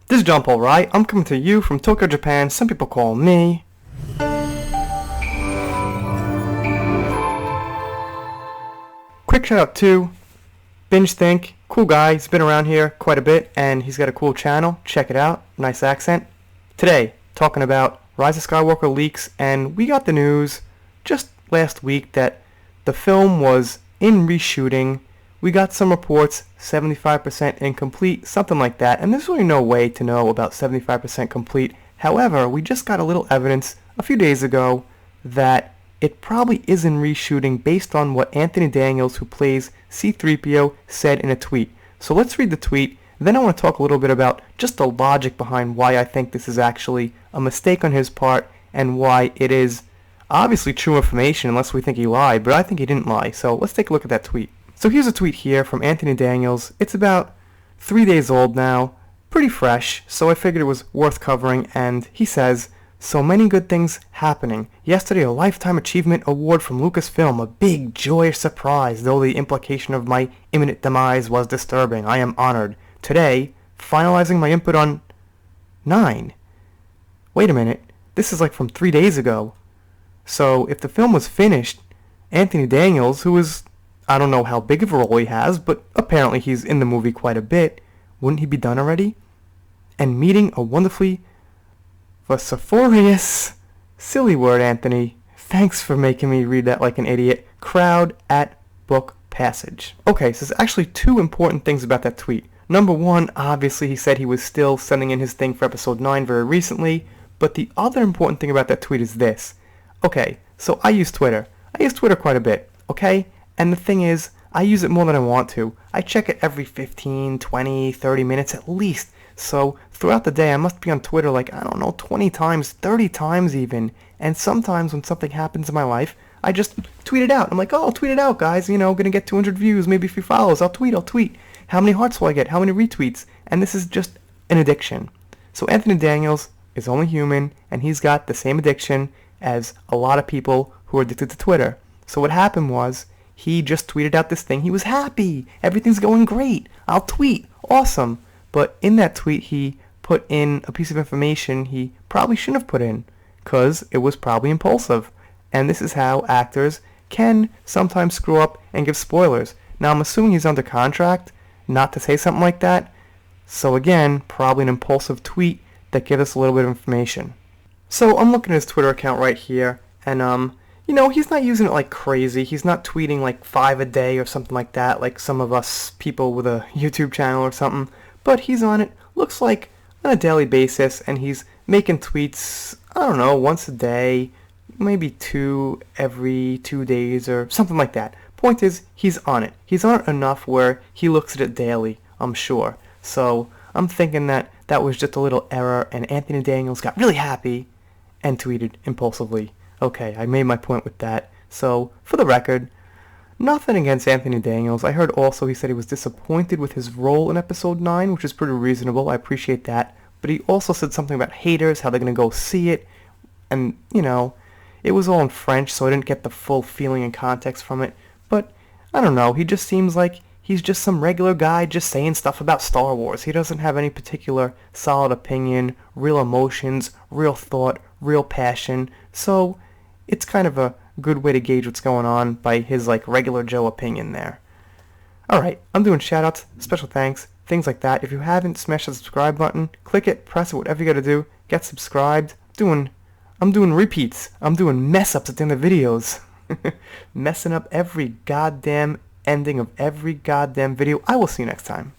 This is John Paul Wright. I'm coming to you from Tokyo, Japan. Some people call me quick shout out to Binge Think. Cool guy. He's been around here quite a bit and he's got a cool channel. Check it out. Nice accent. Today, talking about Rise of Skywalker leaks, and we got the news just last week that the film was in reshooting. We got some reports, 75% incomplete, something like that, and there's really no way to know about 75% complete. However, we just got a little evidence a few days ago that it probably is in reshooting based on what Anthony Daniels, who plays C-3PO, said in a tweet. So let's read the tweet, then I want to talk a little bit about just the logic behind why I think this is actually a mistake on his part and why it is obviously true information unless we think he lied, but I think he didn't lie. So let's take a look at that tweet. So here's a tweet here from Anthony Daniels. It's about 3 days old now, pretty fresh, so I figured it was worth covering, and he says, "So many good things happening. Yesterday a Lifetime Achievement Award from Lucasfilm, a big joyous surprise, though the implication of my imminent demise was disturbing. I am honored. Today, finalizing my input on 9. Wait a minute, this is like from 3 days ago. So if the film was finished, Anthony Daniels, who is, I don't know how big of a role he has, but apparently he's in the movie quite a bit, wouldn't he be done already? And meeting a wonderfully vociferous, silly word, Anthony. Thanks for making me read that like an idiot. Crowd at book passage." Okay, so there's actually two important things about that tweet. Number one, obviously he said he was still sending in his thing for episode 9 very recently, but the other important thing about that tweet is this. Okay, so I use Twitter. I use Twitter quite a bit, okay? And the thing is, I use it more than I want to. I check it every 15, 20, 30 minutes at least. So throughout the day, I must be on Twitter like, I don't know, 20 times, 30 times even. And sometimes when something happens in my life, I just tweet it out. I'm like, oh, I'll tweet it out, guys. You know, gonna get 200 views, maybe a few follows. I'll tweet. How many hearts will I get? How many retweets? And this is just an addiction. So Anthony Daniels is only human, and he's got the same addiction as a lot of people who are addicted to Twitter. So what happened was, he just tweeted out this thing. He was happy. Everything's going great. I'll tweet. Awesome. But in that tweet, he put in a piece of information he probably shouldn't have put in, because it was probably impulsive. And this is how actors can sometimes screw up and give spoilers. Now, I'm assuming he's under contract not to say something like that. So again, probably an impulsive tweet that gives us a little bit of information. So I'm looking at his Twitter account right here, and you know, he's not using it like crazy. He's not tweeting like 5 a day or something like that, like some of us people with a YouTube channel or something. But he's on it, looks like, on a daily basis, and he's making tweets, I don't know, once a day, maybe 2 every 2 days or something like that. Point is, he's on it. He's on it enough where he looks at it daily, I'm sure. So I'm thinking that that was just a little error, and Anthony Daniels got really happy and tweeted impulsively. Okay, I made my point with that. So, for the record, nothing against Anthony Daniels. I heard also he said he was disappointed with his role in episode 9, which is pretty reasonable. I appreciate that. But he also said something about haters, how they're going to go see it. And, you know, it was all in French, so I didn't get the full feeling and context from it. But, I don't know, he just seems like he's just some regular guy just saying stuff about Star Wars. He doesn't have any particular solid opinion, real emotions, real thought, real passion. So it's kind of a good way to gauge what's going on by his like regular Joe opinion there. Alright, I'm doing shoutouts, special thanks, things like that. If you haven't, smash the subscribe button, click it, press it, whatever you gotta do, get subscribed. I'm doing repeats. I'm doing mess ups at the end of videos. Messing up every goddamn ending of every goddamn video. I will see you next time.